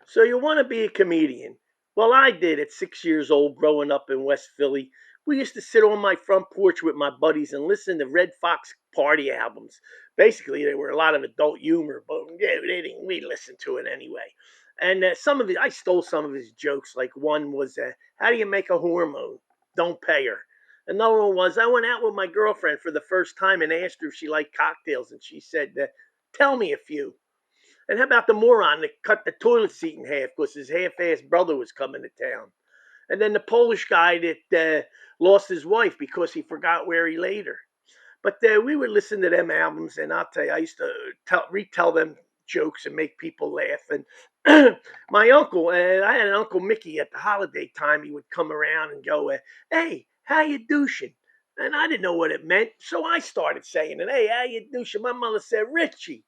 So you want to be a comedian? Well, I did at 6 years old growing up in West Philly. We used to sit on my front porch with my buddies and listen to Red Fox party albums. Basically, they were a lot of adult humor, but yeah, we listened to it anyway. And some of it, I stole some of his jokes. Like one was, "How do you make a hormone? Don't pay her." Another one was, I went out with my girlfriend for the first time and asked her if she liked cocktails, and she said, "Tell me a few." And how about the moron that cut the toilet seat in half because his half-assed brother was coming to town? And then the Polish guy that lost his wife because he forgot where he laid her. But we would listen to them albums, and I'll tell you, I used to retell them jokes and make people laugh. And my uncle, I had an Uncle Mickey at the holiday time. He would come around and go, "Hey, how you douching?" And I didn't know what it meant, so I started saying it. "Hey, how you douching?" My mother said, "Richie,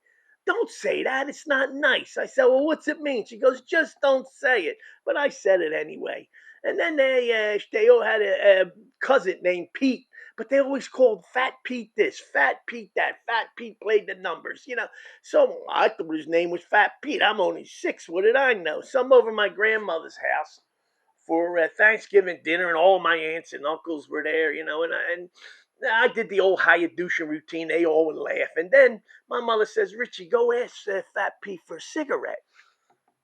don't say that. It's not nice." I said, "Well, what's it mean?" She goes, "Just don't say it." But I said it anyway. And then they all had a cousin named Pete, but they always called Fat Pete this, Fat Pete that. Fat Pete played the numbers. So I thought his name was Fat Pete. I'm only 6. What did I know? Some over my grandmother's house for Thanksgiving dinner, and all my aunts and uncles were there. And I did the old Hayadushin routine. They all would laugh. And then my mother says, "Richie, go ask Fat Pete for a cigarette."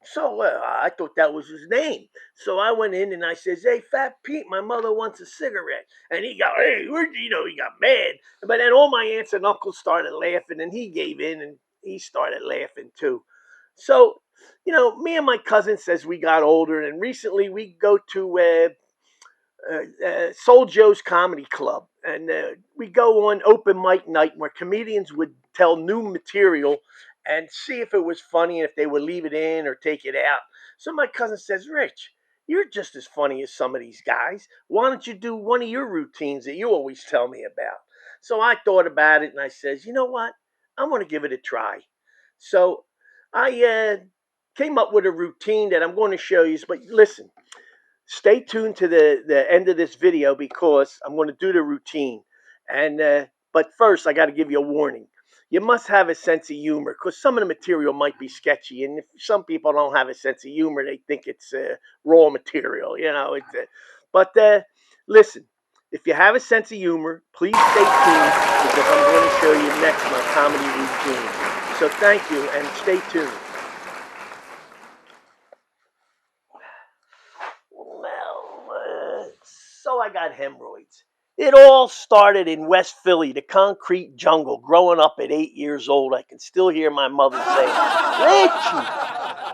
So I thought that was his name. So I went in and I says, "Hey, Fat Pete, my mother wants a cigarette." And he got, "Hey, he got mad." But then all my aunts and uncles started laughing, and he gave in and he started laughing too. So, me and my cousins, as we got older, and recently we go to Soul Joe's Comedy Club, and we go on open mic night where comedians would tell new material and see if it was funny and if they would leave it in or take it out. So my cousin says, "Rich, you're just as funny as some of these guys. Why don't you do one of your routines that you always tell me about?" So I thought about it and I says, "You know what? I'm going to give it a try." So I came up with a routine that I'm going to show you. But listen, stay tuned to the end of this video because I'm going to do the routine. And but first, I got to give you a warning. You must have a sense of humor because some of the material might be sketchy, and if some people don't have a sense of humor, they think it's raw material. But listen, if you have a sense of humor, please stay tuned because I'm going to show you next my comedy routine. So thank you and stay tuned. Well, so I got hemorrhoids. It all started in West Philly, the concrete jungle. Growing up at 8 years old, I can still hear my mother saying, "Richie,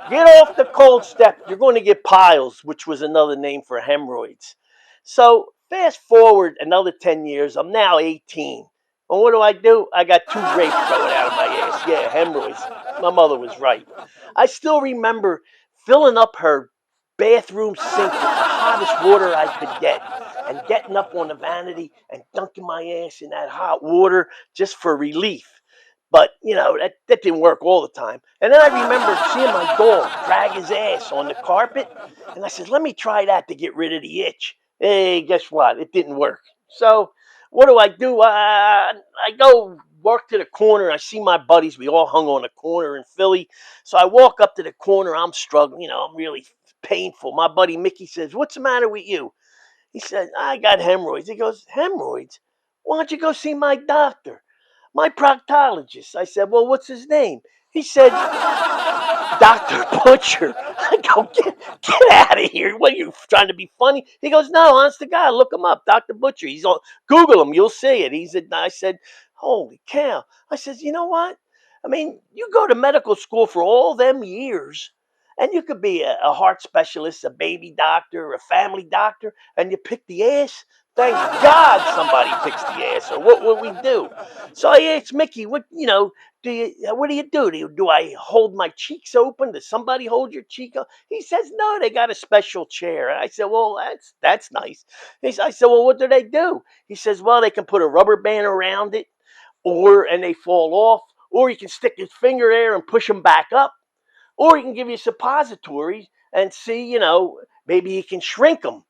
get off the cold step. You're going to get piles," which was another name for hemorrhoids. So fast forward another 10 years, I'm now 18. And what do? I got 2 grapes growing out of my ass. Yeah, hemorrhoids. My mother was right. I still remember filling up her bathroom sink with the hottest water I could get and getting up on the vanity and dunking my ass in that hot water just for relief. But, that didn't work all the time. And then I remember seeing my dog drag his ass on the carpet. And I said, "Let me try that to get rid of the itch." Hey, guess what? It didn't work. So what do? I go work to the corner. I see my buddies. We all hung on a corner in Philly. So I walk up to the corner. I'm struggling. I'm really painful. My buddy Mickey says, "What's the matter with you?" He said, "I got hemorrhoids." He goes, "Hemorrhoids? Why don't you go see my doctor, my proctologist?" I said, "Well, what's his name?" He said, "Dr. Butcher." I go, get out of here. What, are you trying to be funny? He goes, "No, honest to God, look him up. Dr. Butcher. He's on, Google him. You'll see it." I said, "Holy cow." I says, "You know what? I mean, you go to medical school for all them years, and you could be a heart specialist, a baby doctor, a family doctor, and you pick the ass. Thank God somebody picks the ass, or what would we do?" So I asked Mickey, what do you do? Do I hold my cheeks open? Does somebody hold your cheek up? He says, "No, they got a special chair." I said, "Well, that's nice." I said, "Well, what do they do?" He says, "Well, they can put a rubber band around it, and they fall off, or you can stick your finger there and push them back up, or he can give you suppositories and see, maybe he can shrink them."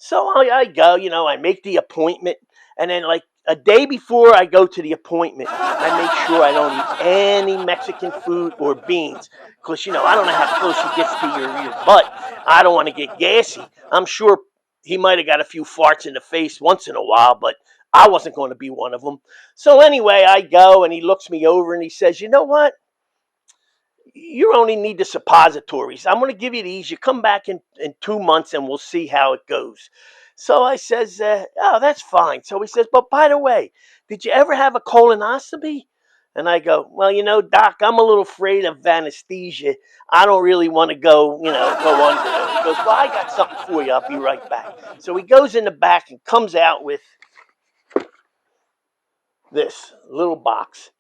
So I go, I make the appointment, and then like a day before I go to the appointment, I make sure I don't eat any Mexican food or beans. Because, I don't know how close he gets to your butt. I don't want to get gassy. I'm sure he might have got a few farts in the face once in a while, but I wasn't going to be one of them. So anyway, I go and he looks me over and he says, you know what? You only need the suppositories. I'm going to give you these. You come back in 2 months and we'll see how it goes. So I says, oh, that's fine. So he says, but by the way, did you ever have a colonoscopy? And I go, well, doc, I'm a little afraid of anesthesia. I don't really want to go under there. He goes, well, I got something for you. I'll be right back. So he goes in the back and comes out with this little box,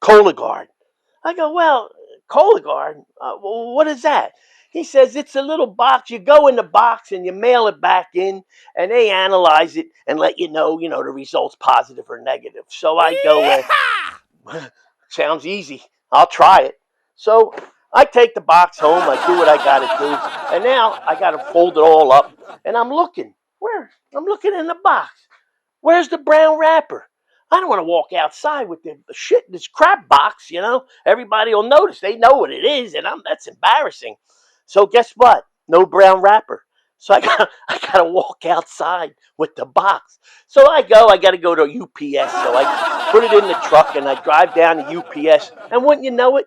Cologuard. I go, well, Cologuard, what is that? He says, it's a little box. You go in the box and you mail it back in and they analyze it and let you know, the results, positive or negative. So I go, sounds easy. I'll try it. So I take the box home. I do what I got to do. And now I got to fold it all up. And I'm looking. Where? I'm looking in the box. Where's the brown wrapper? I don't want to walk outside with the shit in this crap box, Everybody will notice. They know what it is, and that's embarrassing. So guess what? No brown wrapper. So I gotta walk outside with the box. So I gotta go to UPS. So I put it in the truck and I drive down to UPS. And wouldn't you know it,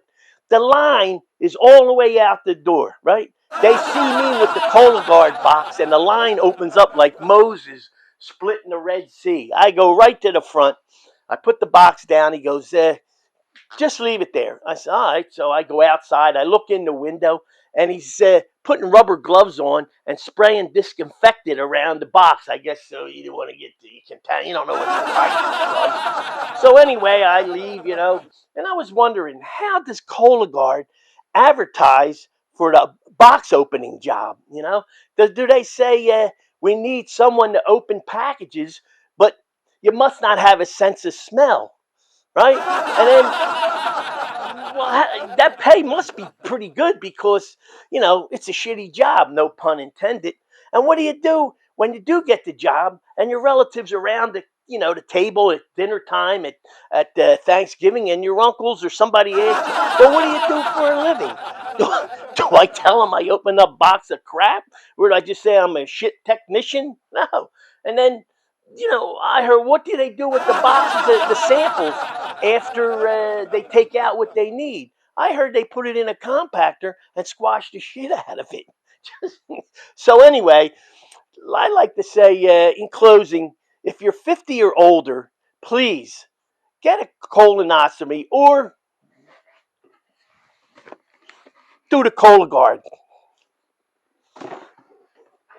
the line is all the way out the door, right? They see me with the Cologuard box and the line opens up like Moses splitting the Red Sea. I go right to the front. I put the box down. He goes, just leave it there. I said, all right. So I go outside. I look in the window, and he's putting rubber gloves on and spraying disinfectant around the box. I guess so you don't want to get you don't know what's inside. So anyway, I leave, and I was wondering, how does Cologuard advertise for the box opening job? Do they say we need someone to open packages, but you must not have a sense of smell, right? And then, well, that pay must be pretty good because, it's a shitty job, no pun intended. And what do you do when you do get the job and your relatives around the table at dinner time at Thanksgiving and your uncles or somebody asks you, well, what do you do for a living? Do I tell them I open up a box of crap? Or do I just say I'm a shit technician? No. And then, I heard, what do they do with the boxes, the samples, after they take out what they need? I heard they put it in a compactor and squash the shit out of it. So anyway, I like to say, in closing, if you're 50 or older, please get a colonoscopy or do the Cologuard.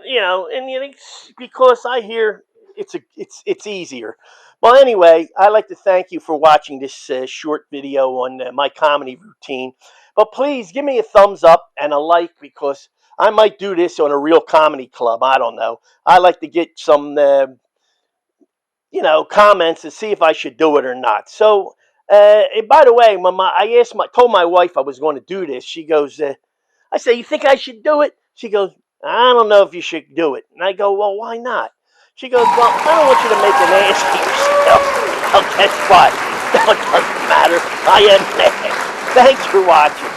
And because I hear it's easier. Well, anyway, I'd like to thank you for watching this short video on my comedy routine. But please give me a thumbs up and a like because I might do this on a real comedy club. I don't know. I like to get some comments and see if I should do it or not. So, and by the way, told my wife I was going to do this. She goes, I say, you think I should do it? She goes, I don't know if you should do it. And I go, well, why not? She goes, well, I don't want you to make an ass of yourself. Well, guess what? No, it doesn't matter. I am mad. Thanks for watching.